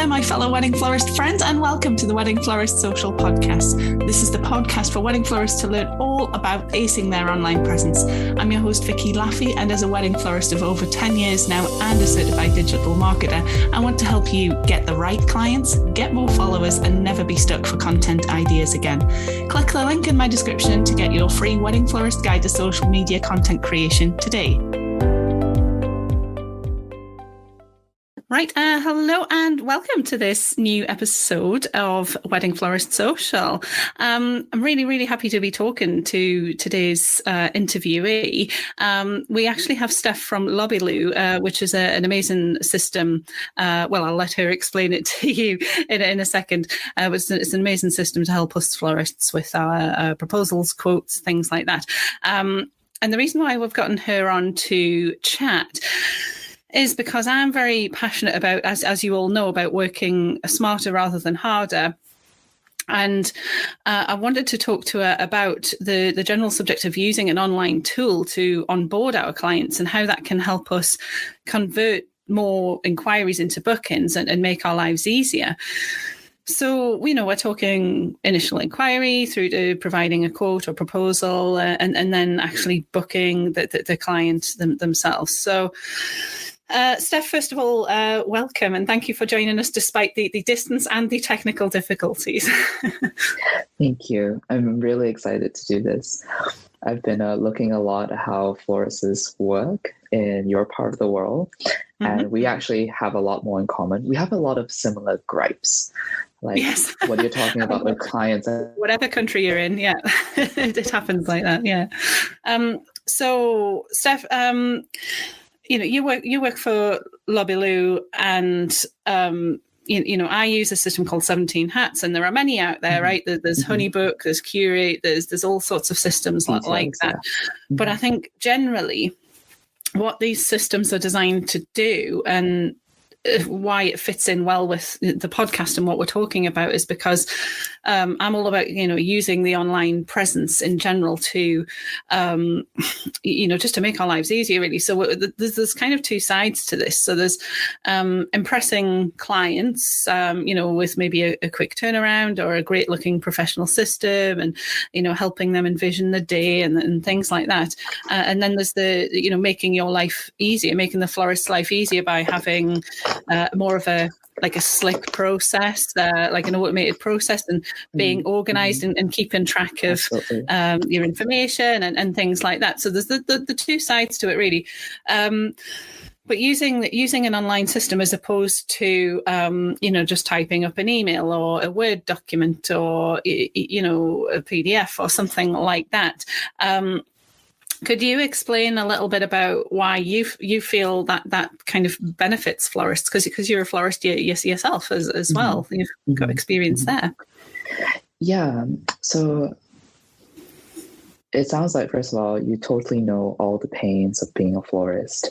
my fellow wedding florist friends, and welcome to the Wedding Florist Social Podcast. This is the podcast for wedding florists to learn all about acing their online presence. I'm your host, Vicky Laffey, and as a wedding florist of over 10 years now and a certified digital marketer, I want to help you get the right clients, get more followers, and never be stuck for content ideas again. Click the link in my description to get your free Wedding Florist Guide to Social Media Content Creation today. Right, hello and welcome to this new episode of Wedding Florist Social. I'm really happy to be talking to today's interviewee. We actually have Steph from Lobiloo, which is an amazing system. Well, I'll let her explain it to you in a second. It's an amazing system to help us florists with our proposals, quotes, things like that. And the reason why we've gotten her on to chat is because I'm very passionate about, as you all know, about working smarter rather than harder. And I wanted to talk to her about the general subject of using an online tool to onboard our clients and how that can help us convert more inquiries into bookings and make our lives easier. So, we're talking initial inquiry through to providing a quote or proposal and then actually booking the client themselves. So, Steph, first of all, welcome and thank you for joining us despite the distance and the technical difficulties. Thank you. I'm really excited to do this. I've been looking a lot at how florists work in your part of the world, and we actually have a lot more in common. We have a lot of similar gripes. Like yes. What you're talking about with clients. Whatever country you're in, yeah. It happens like that, yeah. So, Steph, you work for Lobiloo, and I use a system called 17 Hats, and there are many out there, right? There's Honeybook, there's Curate, there's all sorts of systems like that. But I think generally, what these systems are designed to do, and why it fits in well with the podcast and what we're talking about, is because I'm all about using the online presence in general to just to make our lives easier, really. So there's kind of two sides to this. So there's impressing clients with maybe a quick turnaround or a great looking professional system, and helping them envision the day and things like that. And then there's the making your life easier, making the florist's life easier by having more of a slick process, like an automated process, and being organized and keeping track of your information and things like that. So there's the two sides to it, really. But using an online system as opposed to just typing up an email or a Word document or a PDF or something like that. Could you explain a little bit about why you feel that kind of benefits florists? Because you're a florist yourself as well. You've got experience there. Yeah. So it sounds like, first of all, you totally know all the pains of being a florist.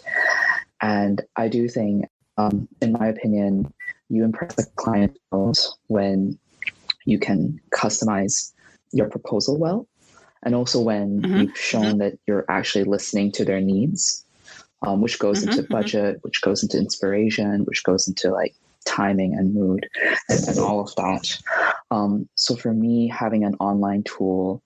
And I do think, in my opinion, you impress the client most when you can customize your proposal well. And also when you've shown that you're actually listening to their needs, which goes into budget, which goes into inspiration, which goes into timing and mood and all of that. So for me, having an online tool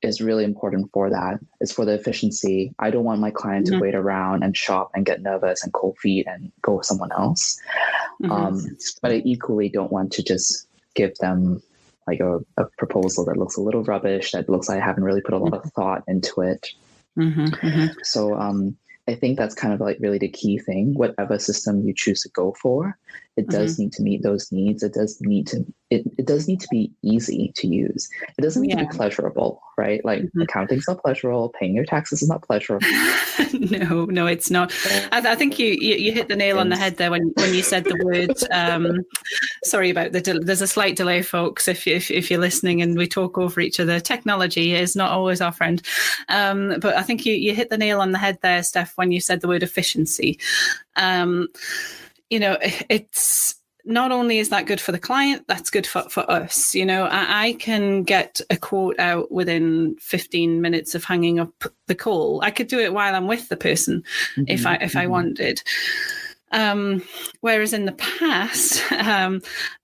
is really important for that. It's for the efficiency. I don't want my client to wait around and shop and get nervous and cold feet and go with someone else. But I equally don't want to just give them a proposal that looks a little rubbish, that looks like I haven't really put a lot of thought into it. So I think that's kind of really the key thing. Whatever system you choose to go for, it does need to meet those needs. It does need to be easy to use. It doesn't need to be pleasurable, right? Accounting's not pleasurable. Paying your taxes is not pleasurable. No, it's not. I think you hit the nail on the head there when you said the word. Sorry about there's a slight delay, folks. If you're listening and we talk over each other, technology is not always our friend. But I think you hit the nail on the head there, Steph, when you said the word efficiency. It's not only is that good for the client, that's good for us. I can get a quote out within 15 minutes of hanging up the call. I could do it while I'm with the person if I wanted. Whereas in the past,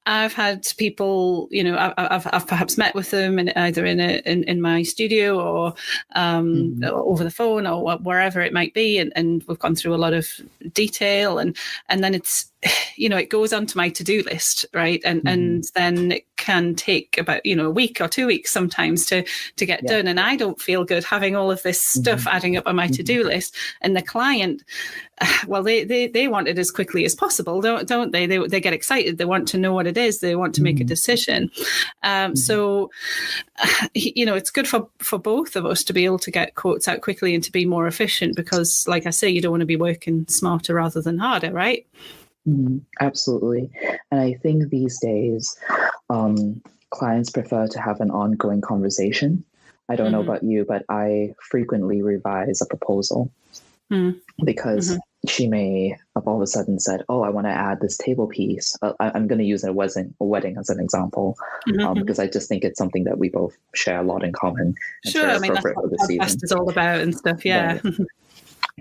I've had people, I've perhaps met with them either in my studio or over the phone or wherever it might be, and we've gone through a lot of detail, and then it's, it goes onto my to-do list, right? And then it can take about, a week or 2 weeks sometimes to get done. And I don't feel good having all of this stuff adding up on my to-do list. And the client, well, they want it as quickly as possible, don't they? They get excited. They want to know what it is. They want to make a decision. So, it's good for both of us to be able to get quotes out quickly and to be more efficient, because, like I say, you don't want to be working smarter rather than harder, right? Absolutely. And I think these days, clients prefer to have an ongoing conversation. I don't know about you, but I frequently revise a proposal because she may have all of a sudden said, oh, I want to add this table piece. I'm going to use a wedding as an example, because I just think it's something that we both share a lot in common. Sure, I mean, that's what the podcast is all about and stuff, yeah.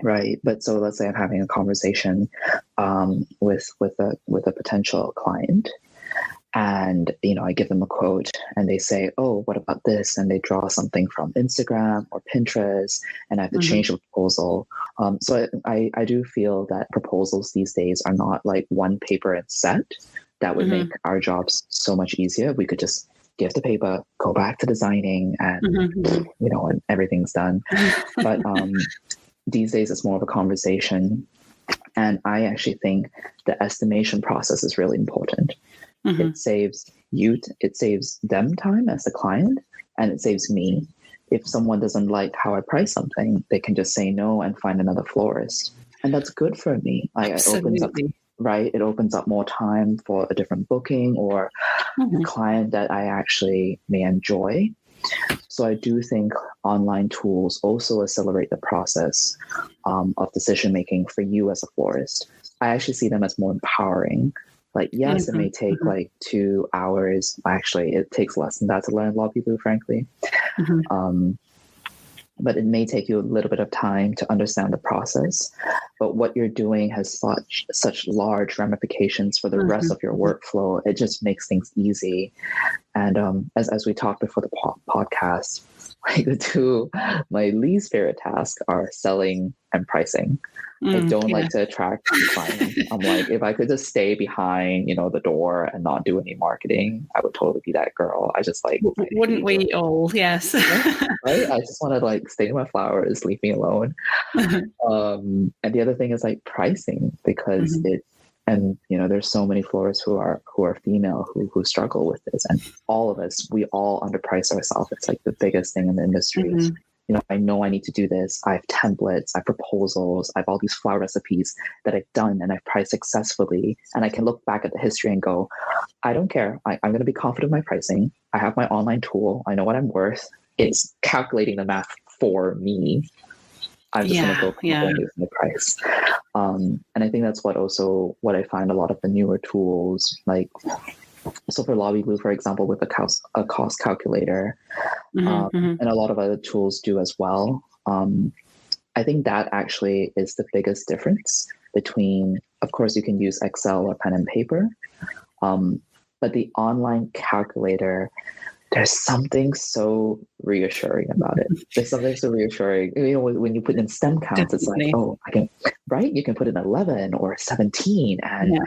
Right. But so let's say I'm having a conversation with a potential client, and I give them a quote and they say, oh, what about this? And they draw something from Instagram or Pinterest, and I have to change the proposal. So I do feel that proposals these days are not like one paper and set. That would make our jobs so much easier. We could just give the paper, go back to designing, and and everything's done. But these days it's more of a conversation, and I actually think the estimation process is really important. It saves it saves them time as the client, and it saves me. If someone doesn't like how I price something, they can just say no and find another florist, and that's good for me. It opens up, right? It opens up more time for a different booking or a client that I actually may enjoy. So I do think online tools also accelerate the process of decision making for you as a florist. I actually see them as more empowering. Like, yes, it may take like 2 hours. Actually, it takes less than that to learn Lobiloo, frankly. But it may take you a little bit of time to understand the process. But what you're doing has such large ramifications for the rest of your workflow. It just makes things easy. And as we talked before the podcast, like my least favorite tasks are selling and pricing. I don't like to attract clients. I'm like, if I could just stay behind, the door and not do any marketing, I would totally be that girl. I just like, wouldn't we all? Yes. Right? I just want to like stay in my flowers, leave me alone. And the other thing is like pricing, because there's so many florists who are female who struggle with this, and all of us, we all underprice ourselves. It's like the biggest thing in the industry. I know I need to do this. I have templates, I have proposals, I have all these flower recipes that I've done and I've priced successfully. And I can look back at the history and go, I don't care. I'm going to be confident in my pricing. I have my online tool. I know what I'm worth. It's calculating the math for me. I'm just going to go from the price. And I think that's what I find a lot of the newer tools, like, so for Lobiloo, for example, with a cost calculator, and a lot of other tools do as well. I think that actually is the biggest difference between, of course, you can use Excel or pen and paper, but the online calculator, there's something so reassuring about it. There's something so reassuring. When you put in STEM counts, it's like, oh, you can put in 11 or 17. And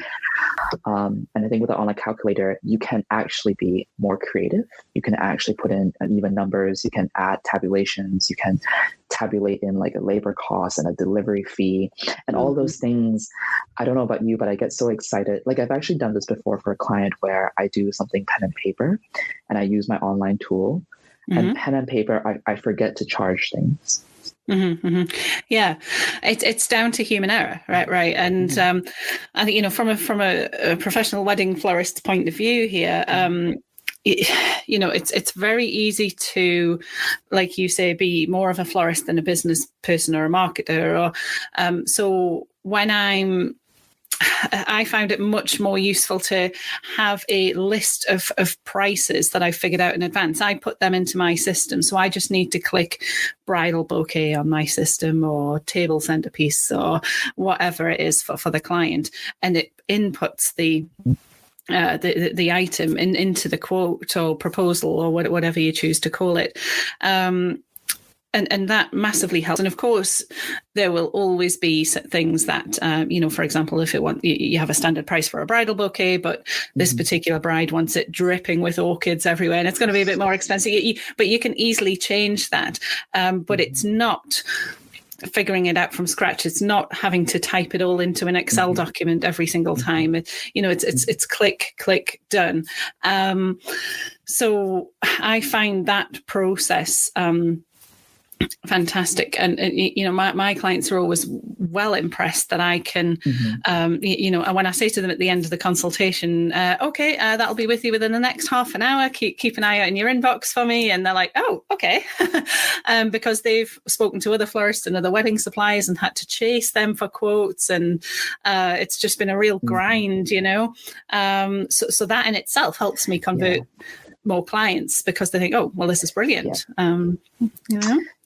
I think with the online calculator, you can actually be more creative. You can actually put in even numbers. You can add tabulations. You can tabulate in like a labor cost and a delivery fee and all those things. I don't know about you, but I get so excited. Like, I've actually done this before for a client where I do something pen and paper and I use my online tool, and pen and paper, I forget to charge things. Yeah, it's down to human error, right? And I think from a professional wedding florist point of view here, it's very easy to, like you say, be more of a florist than a business person or a marketer. Or so when I'm I found it much more useful to have a list of prices that I figured out in advance. I put them into my system. So I just need to click bridal bouquet on my system, or table centerpiece, or whatever it is for the client. And it inputs the item into the quote or proposal, or whatever you choose to call it. And that massively helps. And of course, there will always be things that, for example, if you have a standard price for a bridal bouquet, but this particular bride wants it dripping with orchids everywhere, and it's going to be a bit more expensive. But you can easily change that. But it's not figuring it out from scratch. It's not having to type it all into an Excel document every single time. It's click, done. So I find that process fantastic, and my clients are always well impressed that I can when I say to them at the end of the consultation, okay, that'll be with you within the next half an hour, keep an eye out in your inbox for me, and they're like, oh, okay. Because they've spoken to other florists and other wedding suppliers and had to chase them for quotes, and it's just been a real grind, so that in itself helps me convert more clients, because they think, oh, well, this is brilliant.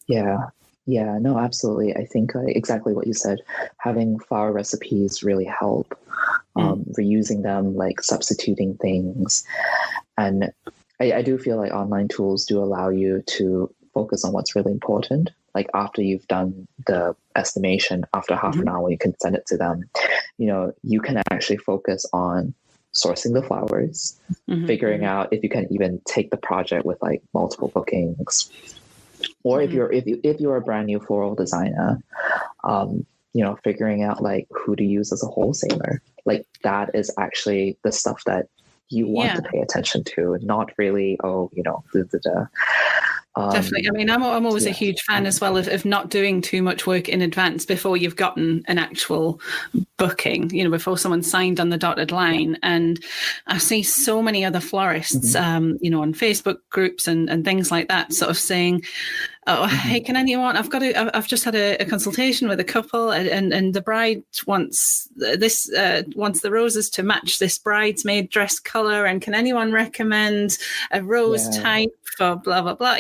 Yeah, no, absolutely. I think exactly what you said, having flower recipes really help, reusing them, like substituting things. And I do feel like online tools do allow you to focus on what's really important. Like after you've done the estimation, after half an hour, you can send it to them. You can actually focus on sourcing the flowers, figuring out if you can even take the project with like multiple bookings. Or if you're a brand new floral designer, figuring out like who to use as a wholesaler, like that is actually the stuff that you want to pay attention to, not really, Definitely. I mean, I'm always a huge fan as well of not doing too much work in advance before you've gotten an actual booking, before someone's signed on the dotted line. And I see so many other florists, on Facebook groups and things like that, sort of saying, oh, hey, can anyone, I've just had a consultation with a couple, and the bride wants the roses to match this bridesmaid dress color. And can anyone recommend a rose type for blah, blah, blah,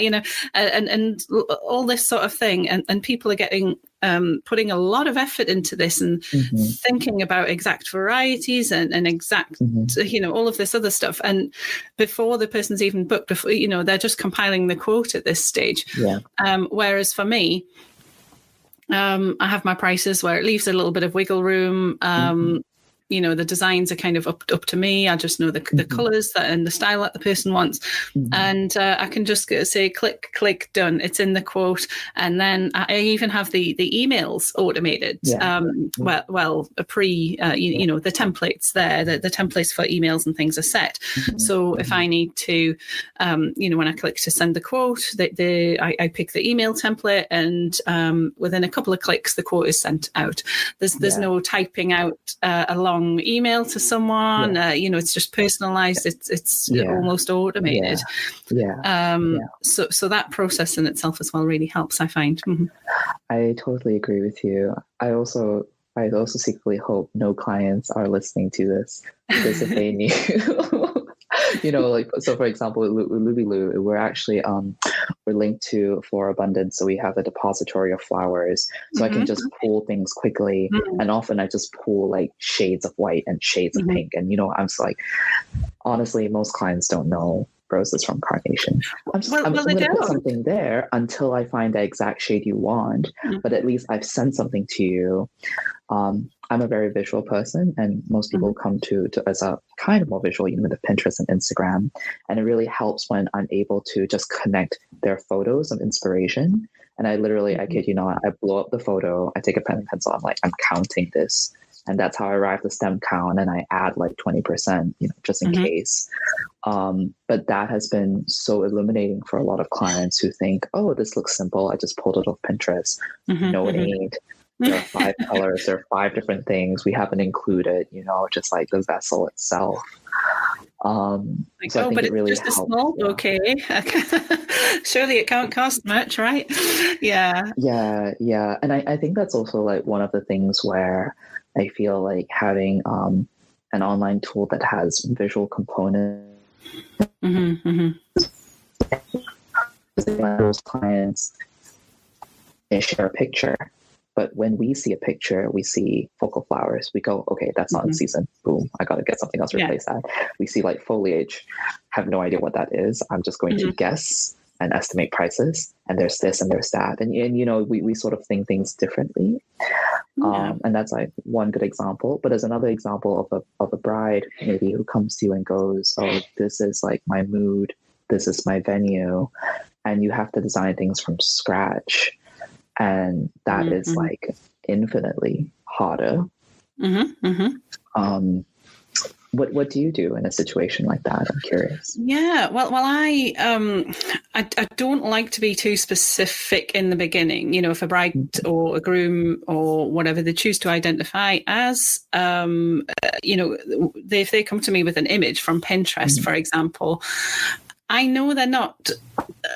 and all this sort of thing. And people are getting, putting a lot of effort into this and thinking about exact varieties and exact, all of this other stuff. And before the person's even booked, they're just compiling the quote at this stage. Yeah. Whereas for me, I have my prices where it leaves a little bit of wiggle room. The designs are kind of up to me. I just know the colors and the style that the person wants. And I can just say, click, done. It's in the quote. And then I even have the emails automated. The templates there, the templates for emails and things are set. So if I need to, when I click to send the quote, I pick the email template, and within a couple of clicks, the quote is sent out. There's no typing out a long email to someone. It's just personalized. It's almost automated. So that process in itself as well really helps, I find. I totally agree with you. I also secretly hope no clients are listening to this, because if they knew so for example, Lobiloo, we're actually we're linked to Flora Abundance, so we have a depository of flowers, so I can just pull things quickly, and often I just pull like shades of white and shades of pink, and I'm just like, honestly, most clients don't know roses from carnation. I'm going to put something there until I find the exact shade you want, but at least I've sent something to you. I'm a very visual person, and most people come to us a kind of more visual, with Pinterest and Instagram. And it really helps when I'm able to just connect their photos of inspiration. And I literally, I kid you not, I blow up the photo, I take a pen and pencil, I'm like, I'm counting this. And that's how I arrive at the stem count. And I add like 20%, just in case. But that has been so illuminating for a lot of clients who think, oh, this looks simple. I just pulled it off Pinterest. No need. There are 5 colors, there are 5 different things. We haven't included, just like the vessel itself. So I think but it really it's just helps. a small bouquet. Surely it can't cost much, right? Yeah. And I think that's also like one of the things where I feel like having an online tool that has visual components, those clients, they share a picture. But when we see a picture, we see focal flowers. We go, okay, that's not in season. Boom, I got to get something else to replace that. We see like foliage, have no idea what that is. I'm just going to guess and estimate prices. And there's this and there's that. And you know, we sort of think things differently. And that's like one good example. But there's another example of a bride maybe who comes to you and goes, oh, this is like my mood. This is my venue. And you have to design things from scratch. And that is like infinitely harder. What do you do in a situation like that? I'm curious. Yeah, well, I don't like to be too specific in the beginning. You know, if a bride or a groom or whatever they choose to identify as, you know, if they come to me with an image from Pinterest, for example, I know they're not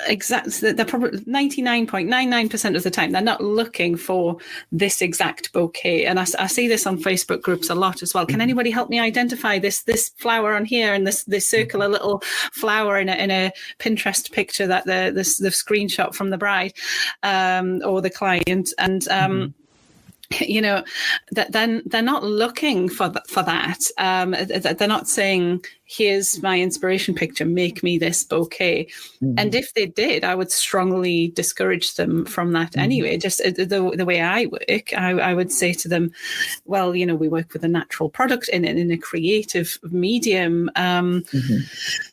they're probably 99.99% of the time, they're not looking for this exact bouquet. And I see this on Facebook groups a lot as well. Can anybody help me identify this flower on here and this circular little flower in a Pinterest picture that the screenshot from the bride or the client? And you know, that then they're not looking for that. They're not saying, here's my inspiration picture, make me this bouquet. And if they did, I would strongly discourage them from that anyway. Just the way I work, I would say to them, well, you know, we work with a natural product in a creative medium.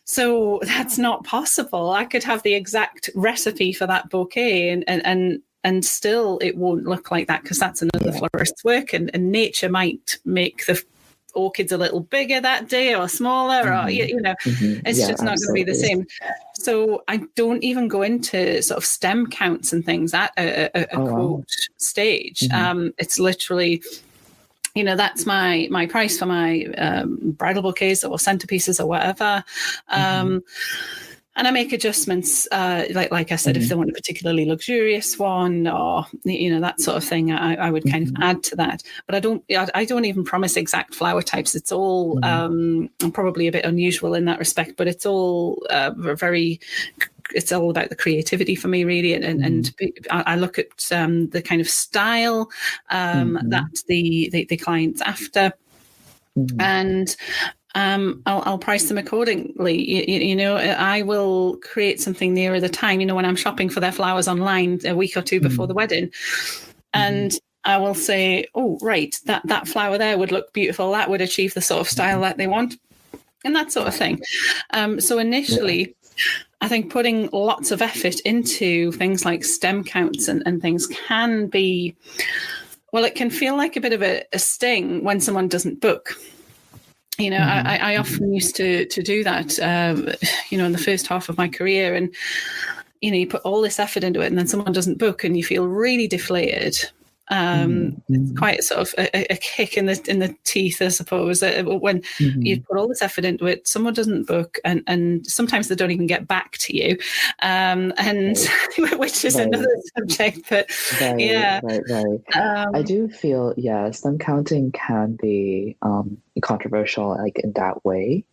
So that's not possible. I could have the exact recipe for that bouquet and still it won't look like that, because that's another florist's work, and nature might make the orchids a little bigger that day or smaller, or you know, it's just not going to be the same. So I don't even go into sort of stem counts and things at a quote stage. It's literally, you know, that's my price for my bridal bouquets or centerpieces or whatever. And I make adjustments, like I said, if they want a particularly luxurious one, or you know, that sort of thing, I would kind of add to that. But I don't even promise exact flower types. It's all probably a bit unusual in that respect, but it's all very. It's all about the creativity for me, really, and I look at the kind of style that the client's after, and. I'll price them accordingly. You know, I will create something nearer the time, you know, when I'm shopping for their flowers online a week or two before the wedding. And I will say, oh, right, that flower there would look beautiful. That would achieve the sort of style that they want, and that sort of thing. So initially, I think putting lots of effort into things like stem counts and things can be, well, it can feel like a bit of a sting when someone doesn't book. You know, I often used to do that, you know, in the first half of my career. And, you know, you put all this effort into it and then someone doesn't book and you feel really deflated. It's quite sort of a kick in the teeth, I suppose, when you put all this effort into it, someone doesn't book, and sometimes they don't even get back to you, and which is another subject. But right. I do feel stem counting can be controversial, like in that way.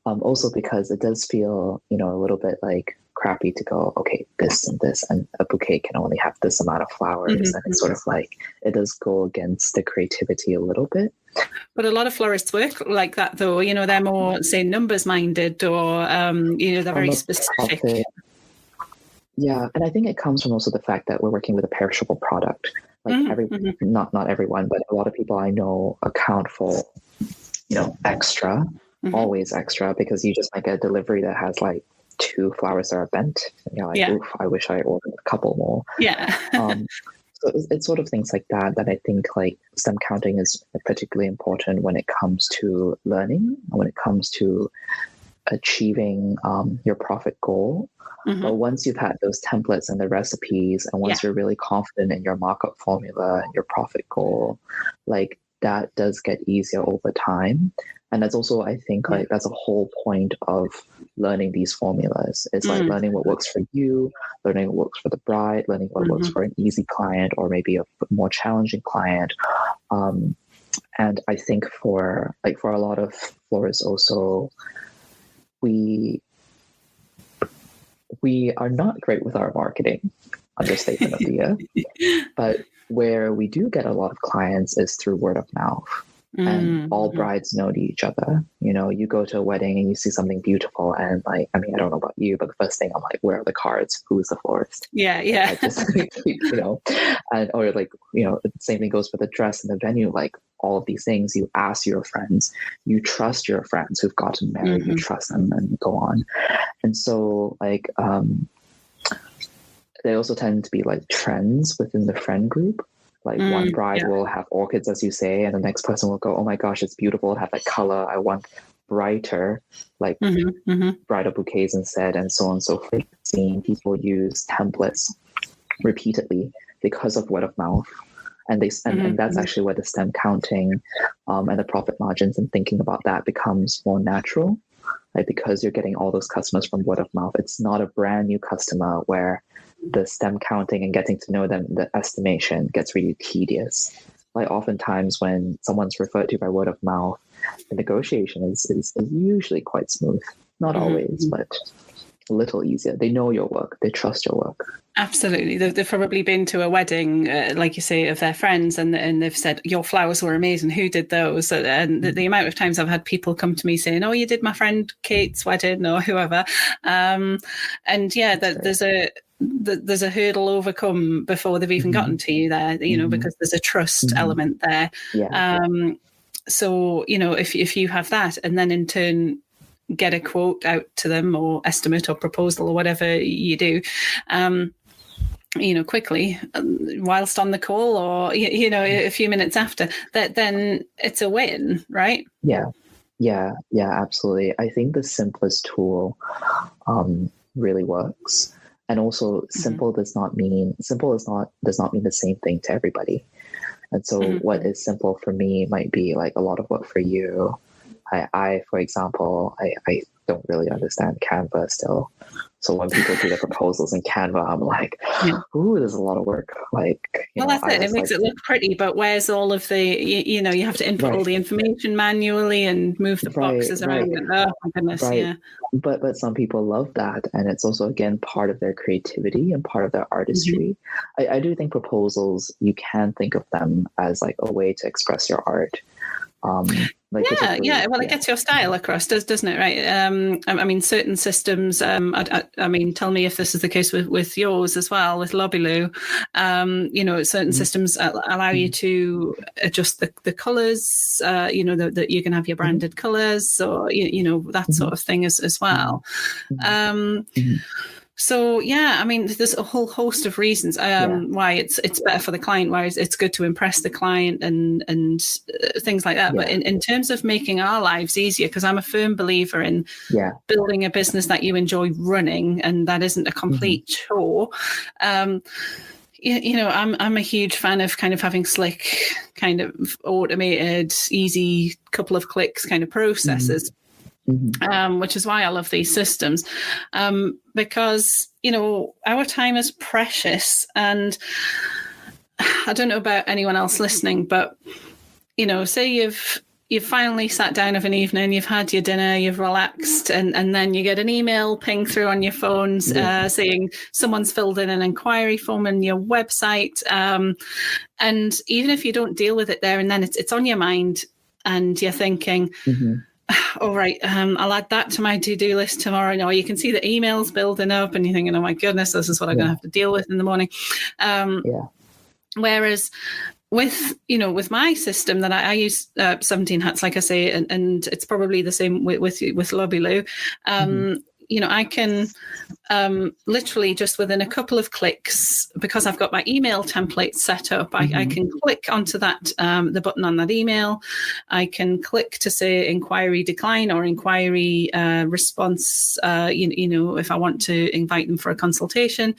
Also because it does feel, you know, a little bit like crappy to go, okay, this and this, and a bouquet can only have this amount of flowers, and it's sort of like it does go against the creativity a little bit. But a lot of florists work like that, though. You know, they're more, say, numbers minded, or you know, they're very specific. Yeah, and I think it comes from also the fact that we're working with a perishable product. Like not everyone, but a lot of people I know account for, you know, extra, always extra, because you just might get a delivery that has like 2 flowers that are bent. And you're like, oof, I wish I ordered a couple more. So it's sort of things like that I think like stem counting is particularly important when it comes to learning, when it comes to achieving your profit goal. But once you've had those templates and the recipes, and once you're really confident in your markup formula and your profit goal, like that does get easier over time. And that's also, I think, like that's a whole point of learning these formulas. It's like learning what works for you, learning what works for the bride, learning what works for an easy client or maybe a more challenging client. And I think for a lot of florists also, we are not great with our marketing, understatement of the year. But where we do get a lot of clients is through word of mouth. And all brides know each other. You know, you go to a wedding and you see something beautiful, and like, I mean, I don't know about you, but the first thing I'm like, where are the cards? Who's the florist? Yeah. I just, you know, and or like, you know, the same thing goes for the dress and the venue. Like all of these things, you ask your friends, you trust your friends who've gotten married, you trust them, and go on. And so, like, they also tend to be like trends within the friend group. Like one bride will have orchids, as you say, and the next person will go, oh my gosh, it's beautiful. It'll have that color. I want brighter, like bridal bouquets instead, and so on and so forth. Seeing people use templates repeatedly because of word of mouth. And and that's actually where the stem counting and the profit margins and thinking about that becomes more natural. Like, because you're getting all those customers from word of mouth. It's not a brand new customer where the stem counting and getting to know them, the estimation gets really tedious. Like oftentimes when someone's referred to by word of mouth, the negotiation is usually quite smooth. Not always, but a little easier. They know your work. They trust your work. Absolutely. They've probably been to a wedding, like you say, of their friends, and they've said, your flowers were amazing. Who did those? And the amount of times I've had people come to me saying, oh, you did my friend Kate's wedding or whoever. And yeah, there's a hurdle overcome before they've even gotten to you there, you know, because there's a trust element there. Yeah. So, you know, if you have that, and then in turn get a quote out to them, or estimate or proposal or whatever you do, you know, quickly, whilst on the call, or, you know, a few minutes after that, then it's a win, right? Yeah, absolutely. I think the simplest tool really works. And also, simple does not mean the same thing to everybody. And so what is simple for me might be like a lot of work for you. I for example, I don't really understand Canva still. So when people do the proposals in Canva, I'm like, ooh, there's a lot of work. Like, well, that's it. It makes it look pretty, but where's all of the, you know, you have to input all the information manually and move the boxes around. Oh my goodness, yeah. But some people love that, and it's also, again, part of their creativity and part of their artistry. I do think proposals, you can think of them as like a way to express your art. Well, it gets your style across, doesn't it? Right. I mean, certain systems, I mean, tell me if this is the case with yours as well, with Lobiloo. You know, certain systems allow you to adjust the colours, you know, that you can have your branded colours, or, you know, that sort of thing as well. So, yeah, I mean, there's a whole host of reasons why it's better for the client, why it's good to impress the client and things like that. But in terms of making our lives easier, because I'm a firm believer in building a business that you enjoy running, and that isn't a complete chore. You know, I'm a huge fan of kind of having slick, kind of automated, easy, couple of clicks kind of processes. Which is why I love these systems, because, you know, our time is precious. And I don't know about anyone else listening, but, you know, say you've finally sat down of an evening, you've had your dinner, you've relaxed, and then you get an email ping through on your phones saying someone's filled in an inquiry form on your website. And even if you don't deal with it there and then, it's on your mind, and you're thinking, all right, I'll add that to my to-do list tomorrow. Or you can see the emails building up, and you're thinking, oh my goodness, this is what I'm going to have to deal with in the morning. Whereas with my system that I use, 17 Hats, like I say, and it's probably the same with Lobiloo. You know, I can literally just within a couple of clicks, because I've got my email template set up, I can click onto that, the button on that email. I can click to say inquiry decline or inquiry response, you know, if I want to invite them for a consultation.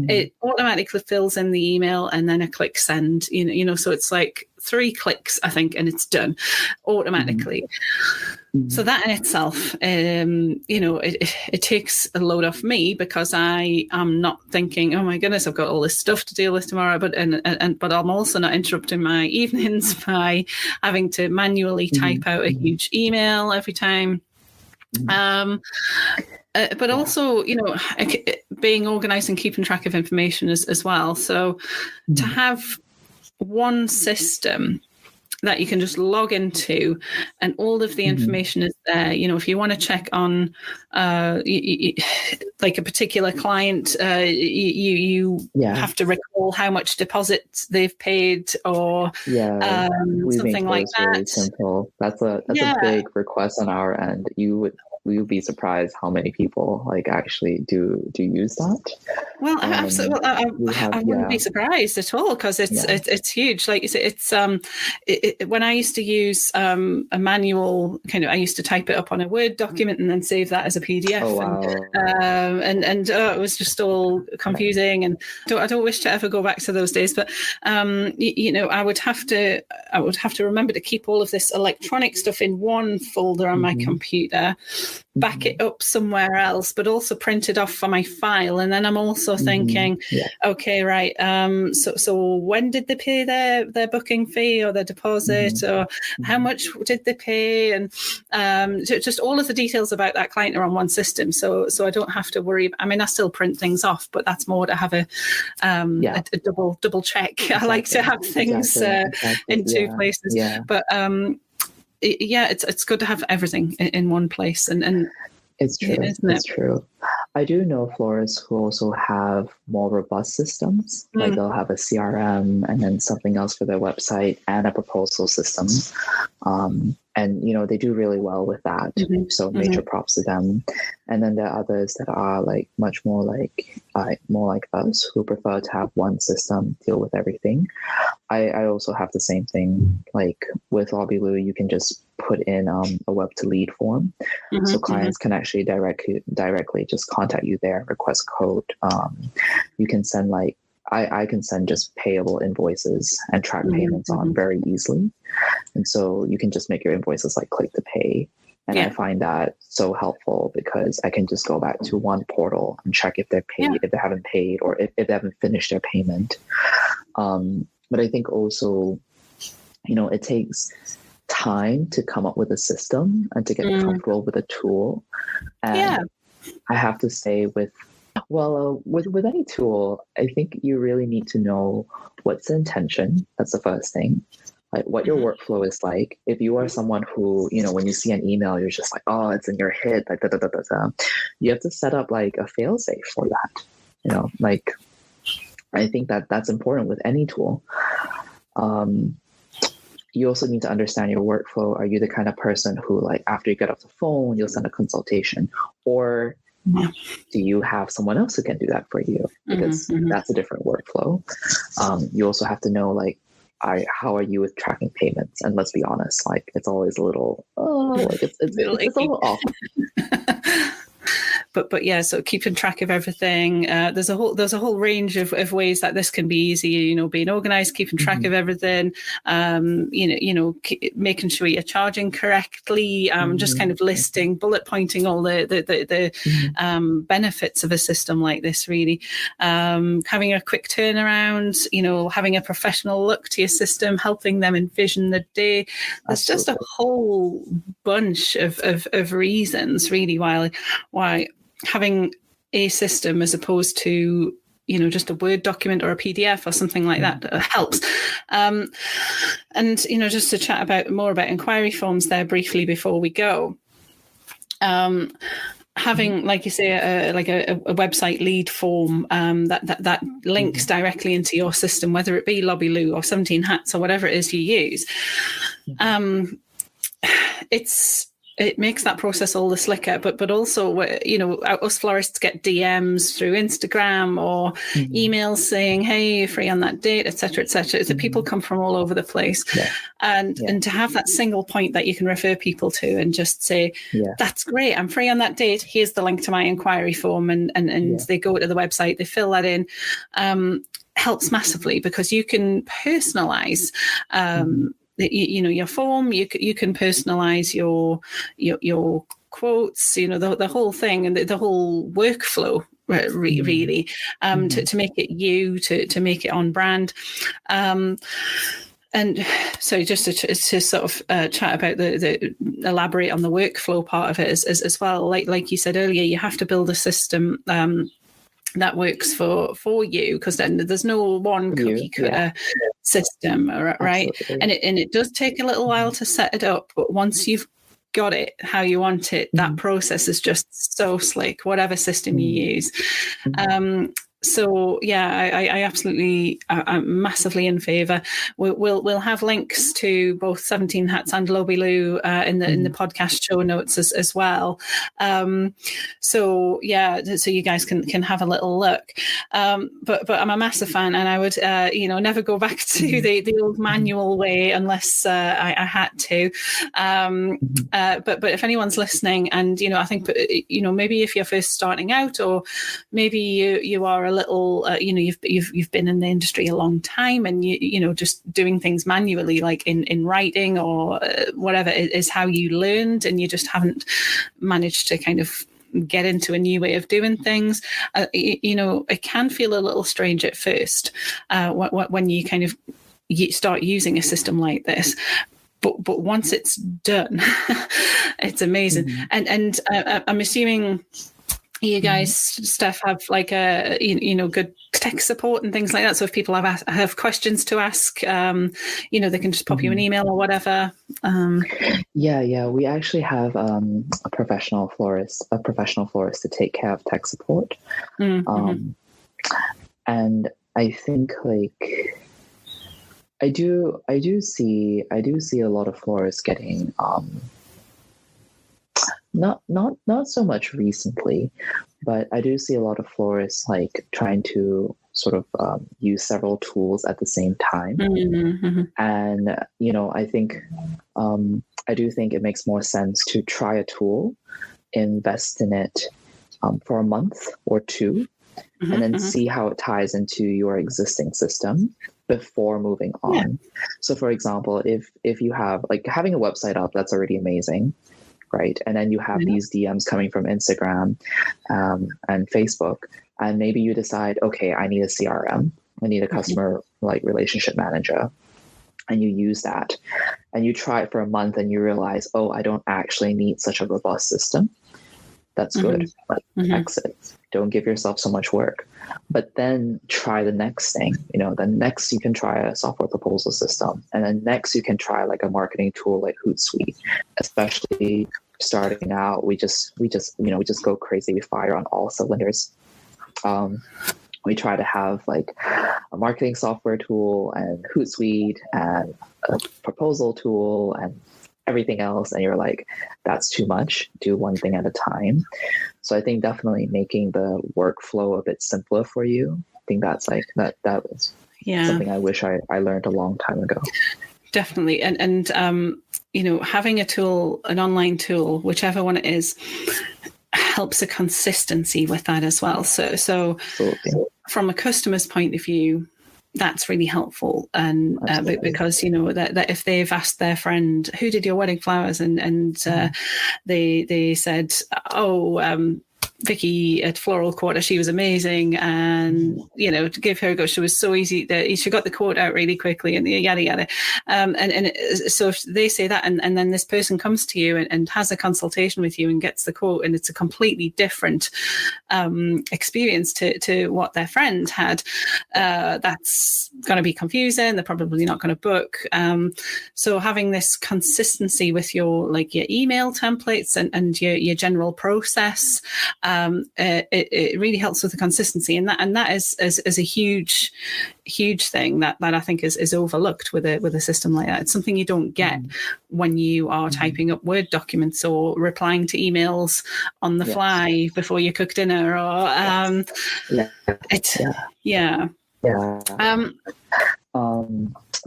It automatically fills in the email, and then I click send, you know, so it's like 3 clicks, I think, and it's done automatically. So that in itself, it takes a load off me, because I am not thinking, oh my goodness, I've got all this stuff to deal with tomorrow. But I'm also not interrupting my evenings by having to manually type out a huge email every time. But also, being organised and keeping track of information as well. So to have one system that you can just log into, and all of the information is there. If you want to check on like a particular client, you have to recall how much deposit they've paid, or something like that. Really simple. That's a big request on our end. We would be surprised how many people like actually do use that. Well, absolutely. I wouldn't be surprised at all, because it's huge. Like you say, it's when I used to use a manual I used to type it up on a Word document and then save that as a PDF. Oh, wow. And it was just all confusing, and I don't wish to ever go back to those days. But I would have to remember to keep all of this electronic stuff in one folder on my computer, back it up somewhere else, but also print it off for my file. And then I'm also thinking, okay, right. So when did they pay their booking fee or their deposit, or how much did they pay? And just all of the details about that client are on one system. So I don't have to worry. I mean, I still print things off, but that's more to have a double check. Exactly. I like to have things in two places. Yeah. But it's good to have everything in one place, and it's true. It's true. I do know florists who also have more robust systems. Like they'll have a CRM and then something else for their website and a proposal system. And they do really well with that. So major props to them. And then there are others that are like much more like us, who prefer to have one system deal with everything. I also have the same thing. Like with Lobiloo, you can just put in a web to lead form, so clients can actually directly just contact you there, request code. You can send I can send just payable invoices and track payments on very easily. And so you can just make your invoices like click to pay. And I find that so helpful, because I can just go back to one portal and check if they're paid, if they haven't paid, or if they haven't finished their payment. But I think also, it takes time to come up with a system and to get comfortable with a tool. And I have to say with any tool, I think you really need to know what's the intention. That's the first thing. Like what your workflow is like. If you are someone who, when you see an email, you're just like, oh, it's in your head, like da, da, da, da, da. You have to set up like a fail-safe for that. Like I think that's important with any tool. You also need to understand your workflow. Are you the kind of person who, like, after you get off the phone, you'll send a consultation, or do you have someone else who can do that for you? Because that's a different workflow. You also have to know, like, how are you with tracking payments? And let's be honest, like, it's always a little, it's a little off. But yeah, so keeping track of everything. There's a whole range of ways that this can be easy. Being organised, keeping track of everything. Making sure you're charging correctly. Just kind of listing, bullet pointing all the benefits of a system like this. Really, having a quick turnaround. Having a professional look to your system, helping them envision the day. There's just a whole bunch of reasons, really, why having a system as opposed to just a Word document or a PDF or something like that helps. And just to chat more about inquiry forms there briefly before we go. Having, like you say, a website lead form that links directly into your system, whether it be Lobiloo or 17 Hats or whatever it is you use, it makes that process all the slicker, but also, us florists get DMs through Instagram or emails saying, hey, you're free on that date, et cetera, et cetera. So people come from all over the place. And to have that single point that you can refer people to and just say, that's great, I'm free on that date, here's the link to my inquiry form. And they go to the website, they fill that in. helps massively because you can personalize your form. You can personalize your quotes, the whole thing, and the whole workflow really, to make it you, to make it on brand. And so just to sort of chat about the elaborate on the workflow part of it as well. Like you said earlier, you have to build a system that works for you, because then there's no one cookie cutter system, right? Absolutely. And it does take a little while to set it up, but once you've got it how you want it, that process is just so slick, whatever system you use. So yeah, I absolutely, I'm massively in favour. We'll have links to both 17 Hats and Lobiloo in the podcast show notes as well. So yeah, so you guys can have a little look. But I'm a massive fan, and I would never go back to the old manual way unless I had to. But if anyone's listening, and I think maybe if you're first starting out, or maybe you are a little, you've been in the industry a long time, and you just doing things manually, like in writing or whatever, is how you learned, and you just haven't managed to kind of get into a new way of doing things. It can feel a little strange at first when you kind of start using a system like this. But once it's done, it's amazing. And I'm assuming you guys, Steph, have like a good tech support and things like that. So if people have questions to ask, they can just pop you an email or whatever. Yeah. We actually have a professional florist to take care of tech support. And I think like I do see a lot of florists getting not so much recently, but I do see a lot of florists like trying to sort of use several tools at the same time. And I think I do think it makes more sense to try a tool, invest in it for a month or two, and then see how it ties into your existing system before moving on. So for example, if you have like having a website up, that's already amazing, right? And then you have these DMs coming from Instagram and Facebook, and maybe you decide, okay, I need a CRM, I need a customer like relationship manager, and you use that, and you try it for a month, and you realize, oh, I don't actually need such a robust system. That's good. But exit. Don't give yourself so much work. But then try the next thing. Then next you can try a software proposal system, and then next you can try like a marketing tool like Hootsuite. Especially starting out, we just go crazy. We fire on all cylinders. We try to have like a marketing software tool and Hootsuite and a proposal tool and everything else, and you're like, that's too much. Do one thing at a time. So I think definitely making the workflow a bit simpler for you. I think that's like that was something I wish I learned a long time ago. Definitely. And having a tool, an online tool, whichever one it is, helps a consistency with that as well. So Absolutely. From a customer's point of view, that's really helpful. And because that if they've asked their friend, who did your wedding flowers, and they said, Vicky at Floral Quarter, she was amazing, and to give her a go, she was so easy that she got the quote out really quickly, and yada yada. So if they say that, and then this person comes to you and has a consultation with you and gets the quote, and it's a completely different experience to what their friend had, that's going to be confusing. They're probably not going to book. So having this consistency with your email templates and your general process, it really helps with the consistency, and that is a huge thing that I think is overlooked with a system like that. It's something you don't get when you are typing up Word documents or replying to emails on the fly before you cook dinner, or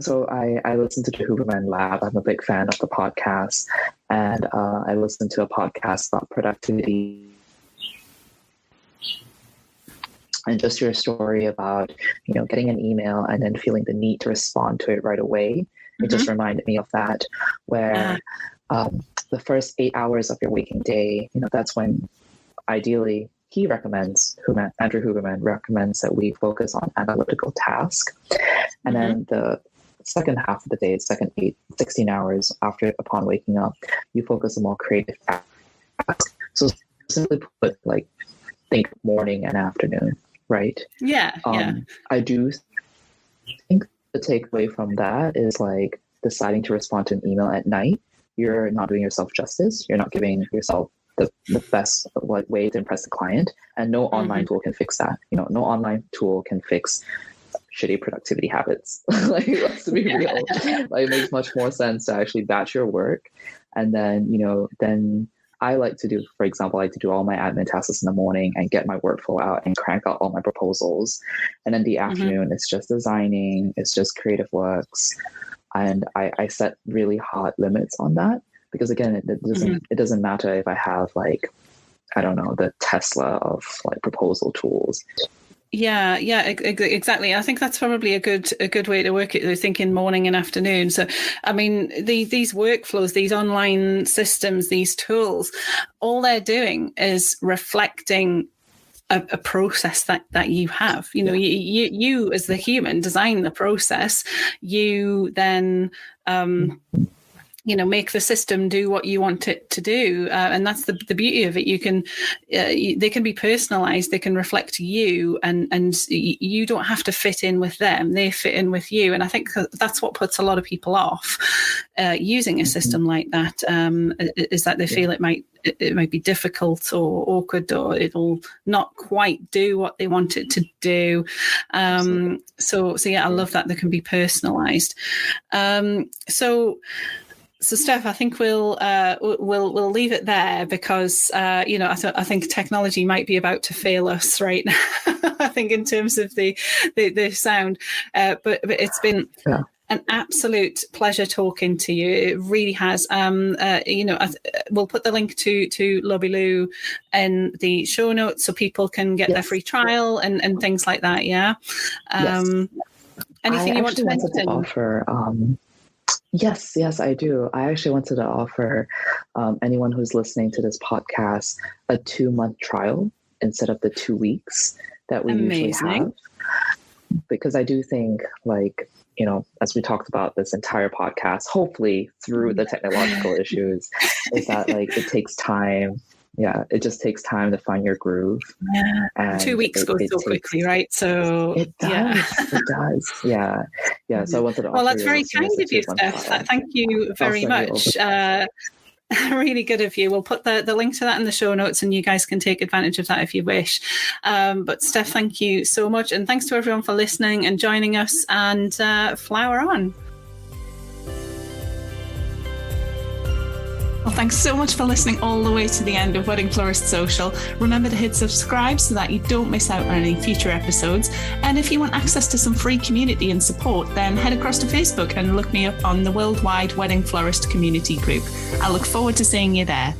So I listen to the Huberman Lab. I'm a big fan of the podcast, and I listen to a podcast about productivity. And just your story about, getting an email and then feeling the need to respond to it right away. It just reminded me of that, where the first 8 hours of your waking day, that's when ideally Andrew Huberman recommends that we focus on analytical tasks. And then the second half of the day, second 16 hours upon waking up, you focus on more creative tasks. So simply put, like, think morning and afternoon, right? Yeah. I do think the takeaway from that is, like, deciding to respond to an email at night. You're not doing yourself justice. You're not giving yourself the best way to impress the client, and no online tool can fix that. No online tool can fix shitty productivity habits. Like, let's be real. Like, it makes much more sense to actually batch your work, and then then I like to do, for example, all my admin tasks in the morning and get my workflow out and crank out all my proposals, and then the afternoon it's just designing, it's just creative works, and I set really hard limits on that. Because again, it doesn't matter if I have, like, I don't know, the Tesla of, like, proposal tools. Yeah, exactly. I think that's probably a good way to work it. They're thinking morning and afternoon. So, I mean, these workflows, these online systems, these tools, all they're doing is reflecting a process that you have. You as the human design the process. You then make the system do what you want it to do, and that's the beauty of it. You can they can be personalized, they can reflect you, and you don't have to fit in with them, they fit in with you. And I think that's what puts a lot of people off using a system like that, is that they feel it might be difficult or awkward, or it'll not quite do what they want it to do. So yeah, I love that they can be personalized. So Steph, I think we'll leave it there, because I think technology might be about to fail us right now. I think in terms of the sound, but it's been an absolute pleasure talking to you. It really has. We'll put the link to Lobiloo in the show notes so people can get their free trial and things like that. Yeah. Anything you want to mention? Offer. Yes, I do. I actually wanted to offer anyone who's listening to this podcast a 2-month trial instead of the 2 weeks that we usually have. Because I do think, like, as we talked about this entire podcast, hopefully through the technological issues, is that, like, it takes time. Yeah, it just takes time to find your groove. Yeah, and 2 weeks goes so quickly, right? So it does. It does. Yeah. So I wanted to. Well, that's very kind of you, Steph. Thank you very much. Really good of you. We'll put the link to that in the show notes, and you guys can take advantage of that if you wish. But Steph, thank you so much, and thanks to everyone for listening and joining us. And flower on. Well, thanks so much for listening all the way to the end of Wedding Florist Social. Remember to hit subscribe so that you don't miss out on any future episodes. And if you want access to some free community and support, then head across to Facebook and look me up on the Worldwide Wedding Florist Community Group. I look forward to seeing you there.